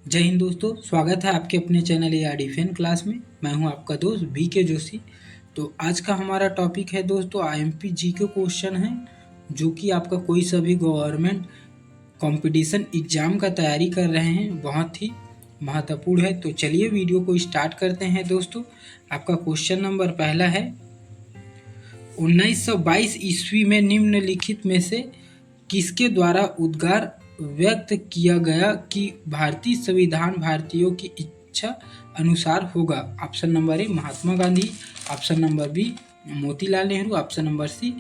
जय हिंद दोस्तों, स्वागत है आपके अपने channel A R D fan class में। मैं हूं आपका दोस्त बी के जोशी। तो आज का हमारा टॉपिक है दोस्तों आईएमपी जी के क्वेश्चन है, जो कि आपका कोई सा भी गवर्नमेंट कंपटीशन एग्जाम का तैयारी कर रहे हैं, बहुत ही महत्वपूर्ण है। तो चलिए वीडियो को स्टार्ट करते हैं दोस्तों। आपका क्वेश्चन नंबर पहला है, 1922 ईस्वी में निम्नलिखित में से किसके द्वारा उद्गार व्यक्त किया गया कि भारतीय संविधान भारतीयों की इच्छा अनुसार होगा? Option number A Mahatma Gandhi, option number B Motilal Nehru, option number C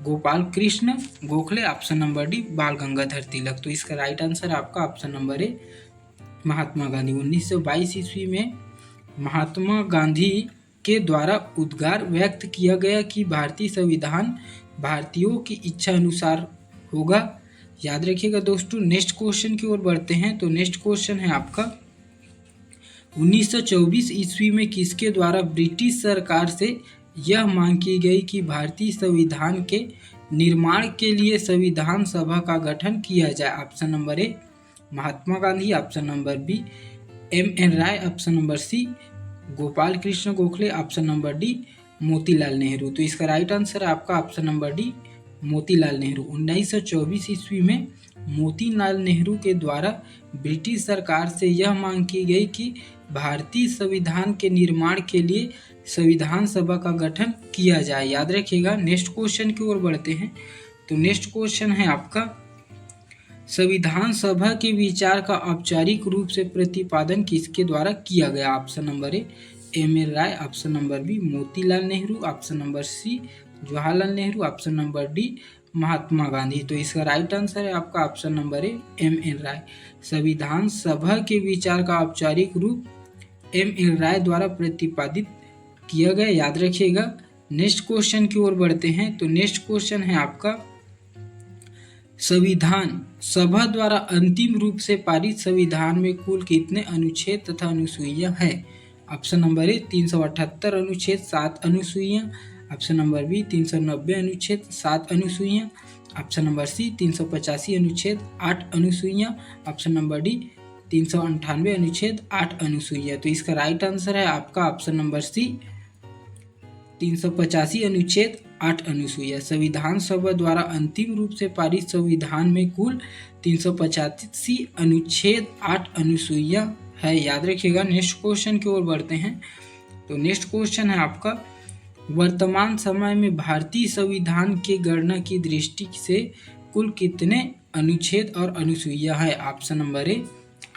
Gopal Krishna Gokhale, option number D Bal Gangadhar Tilak. तो इसका राइट आंसर आपका option number A Mahatma Gandhi. 1922 ईस्वी में महात्मा गांधी के द्वारा उद्गार व्यक्त किया गया कि भारतीय संविधान भारतीयों की इच्छा अनुसार होगा। याद रखिएगा दोस्तों। नेक्स्ट क्वेश्चन की ओर बढ़ते हैं। तो नेक्स्ट क्वेश्चन है आपका, 1924 ईस्वी में किसके द्वारा ब्रिटिश सरकार से यह मांग की गई कि भारतीय संविधान के निर्माण के लिए संविधान सभा का गठन किया जाए? Option number A Mahatma Gandhi, option number B M N. Roy, option number C Gopal Krishna Gokhale, option number D Motilal Nehru. तो इसका राइट आंसर है आपका option number D Motilal Nehru. 1924 ईस्वी में मोतीलाल नेहरू के द्वारा ब्रिटिश सरकार से यह मांग की गई कि भारतीय संविधान के निर्माण के लिए संविधान सभा का गठन किया जाए। याद रखिएगा। नेक्स्ट क्वेश्चन की ओर बढ़ते हैं। तो नेक्स्ट क्वेश्चन है आपका, संविधान सभा के विचार का औपचारिक रूप से प्रतिपादन किसके द्वारा किया गया? Option number A M N. Roy, option number B Motilal Nehru, option number C Jawaharlal Nehru, option number D Mahatma Gandhi. तो इसका राइट आंसर है आपका option number A M N. Roy. संविधान सभा के विचार का औपचारिक रूप एम.एन. राय द्वारा प्रतिपादित किया गया। याद रखिएगा। नेक्स्ट क्वेश्चन की ओर बढ़ते हैं। तो नेक्स्ट क्वेश्चन है आपका, संविधान सभा द्वारा अंतिम रूप से पारित संविधान में कुल कितने अनुच्छेद तथा अनुसूचियां हैं? ऑप्शन नंबर ए 378 अनुच्छेद 7 अनुसूचियां, ऑप्शन नंबर बी 390 अनुच्छेद 7 अनुसूचियां, ऑप्शन नंबर सी 385 अनुच्छेद 8 अनुसूचियां, ऑप्शन नंबर डी 398 अनुच्छेद 8 अनुसूचियां। तो इसका राइट आंसर है आपका ऑप्शन नंबर सी 385 अनुच्छेद 8 अनुसूचियां। संविधान सभा द्वारा अंतिम रूप से पारित संविधान में कुल 385 अनुच्छेद 8 अनुसूचियां है। याद रखिएगा। नेक्स्ट क्वेश्चन की ओर बढ़ते हैं। तो नेक्स्ट क्वेश्चन है आपका, वर्तमान समय में भारतीय संविधान के गणना की दृष्टि से कुल कितने अनुच्छेद और अनुसूचियां है? ऑप्शन नंबर ए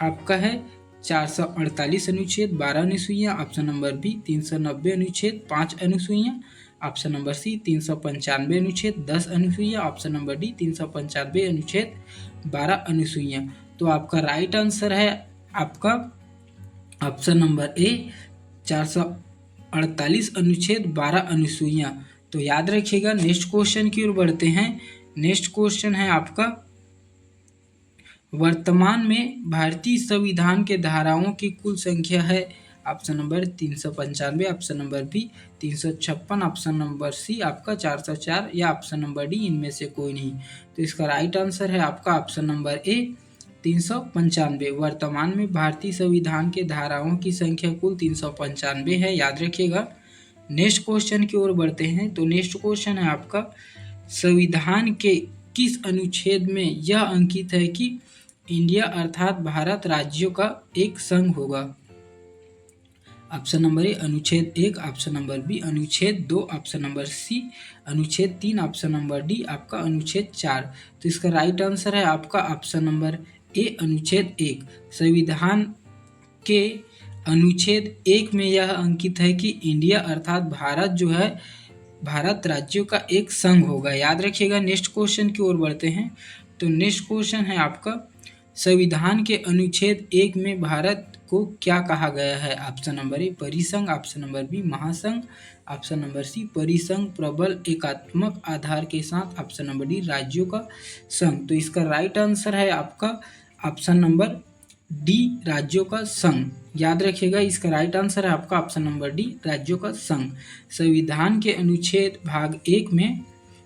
आपका है 448 अनुच्छेद 12 अनुसूचियां, ऑप्शन नंबर बी 390 अनुच्छेद 5 अनुसूचियां, ऑप्शन नंबर सी 395 अनुच्छेद 10 अनुसूचियां, ऑप्शन नंबर डी 395 अनुच्छेद 12 अनुसूचियां। तो आपका राइट आंसर है आपका ऑप्शन नंबर ए 448 अनुच्छेद 12 अनुसूचियां। तो याद रखिएगा। नेक्स्ट क्वेश्चन की ओर बढ़ते हैं। नेक्स्ट क्वेश्चन है आपका, वर्तमान में भारतीय संविधान के धाराओं की कुल संख्या है? Option number 395, option number B 356, option number C आपका 404 या ऑप्शन नंबर डी इनमें से कोई नहीं। तो इसका राइट आंसर है आपका ऑप्शन नंबर ए 395। वर्तमान में भारतीय संविधान के धाराओं की संख्या कुल 395 है। याद रखिएगा। नेक्स्ट क्वेश्चन की ओर बढ़ते हैं। तो नेक्स्ट क्वेश्चन है आपका, संविधान के किस अनुच्छेद में यह अंकित है कि इंडिया अर्थात भारत राज्यों का एक संघ होगा? ऑप्शन नंबर ए अनुच्छेद 1, ऑप्शन नंबर बी अनुच्छेद 2, ऑप्शन नंबर सी अनुच्छेद 3, ऑप्शन नंबर डी आपका अनुच्छेद 4। तो इसका राइट आंसर है आपका ऑप्शन नंबर ए अनुच्छेद 1। संविधान के अनुच्छेद 1 में यह अंकित है कि इंडिया अर्थात भारत जो है भारत राज्यों का एक संघ होगा। याद रखिएगा। नेक्स्ट क्वेश्चन की ओर बढ़ते हैं। तो नेक्स्ट क्वेश्चन है आपका, संविधान के अनुच्छेद 1 में भारत को क्या कहा गया है? ऑप्शन नंबर ए परिसंघ, ऑप्शन नंबर बी महासंघ, ऑप्शन नंबर सी परिसंघ प्रबल एकात्मक आधार के साथ, ऑप्शन नंबर डी राज्यों का संघ। तो इसका राइट आंसर है आपका ऑप्शन नंबर डी राज्यों का संघ। याद रखिएगा। इसका राइट आंसर है आपका ऑप्शन नंबर डी राज्यों का संघ। संविधान के अनुच्छेद भाग 1 में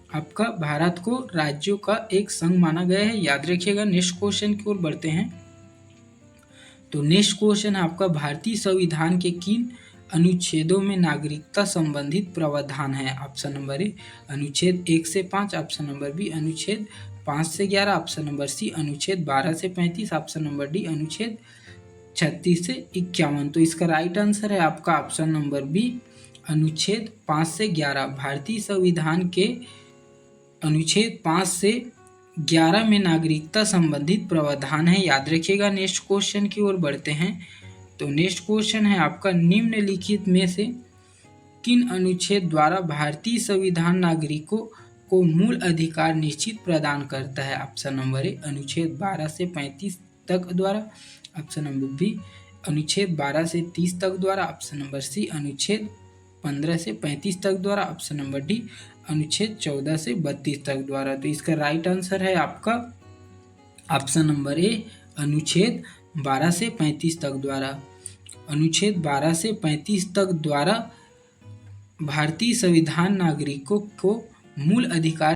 आपका भारत को राज्यों का एक संघ माना गया है। याद रखिएगा। नेक्स्ट क्वेश्चन की ओर बढ़ते हैं। तो नेक्स्ट क्वेश्चन है आपका, भारतीय संविधान के किन अनुच्छेदों में नागरिकता संबंधित प्रावधान है? ऑप्शन नंबर ए अनुच्छेद 1 से 5, ऑप्शन नंबर बी अनुच्छेद 5 से 11, ऑप्शन नंबर सी अनुच्छेद 12 से 35, ऑप्शन नंबर डी अनुच्छेद 36 से 51। तो इसका राइट आंसर है आपका ऑप्शन नंबर बी अनुच्छेद 5 से 11। भारतीय संविधान के अनुच्छेद 5 से 11 में नागरिकता संबंधित प्रावधान है, याद रखिएगा। नेक्स्ट क्वेश्चन की ओर बढ़ते हैं। तो नेक्स्ट क्वेश्चन है आपका, निम्नलिखित में से किन अनुच्छेद द्वारा भारतीय संविधान नागरिकों को मूल अधिकार निश्चित प्रदान करता है? ऑप्शन नंबर ए अनुच्छेद 12 से 35 तक द्वारा, ऑप्शन नंबर बी अनुच्छेद 12 से 30 तक द्वारा, ऑप्शन नंबर सी अनुच्छेद 15 से 35 तक द्वारा, ऑप्शन नंबर डी अनुच्छेद 14 से 32 तक द्वारा। तो इसका राइट आंसर है आपका ऑप्शन नंबर ए अनुच्छेद 12 से 35 तक द्वारा। अनुच्छेद 12 से 35 तक द्वारा भारतीय संविधान नागरिकों को मूल अधिकार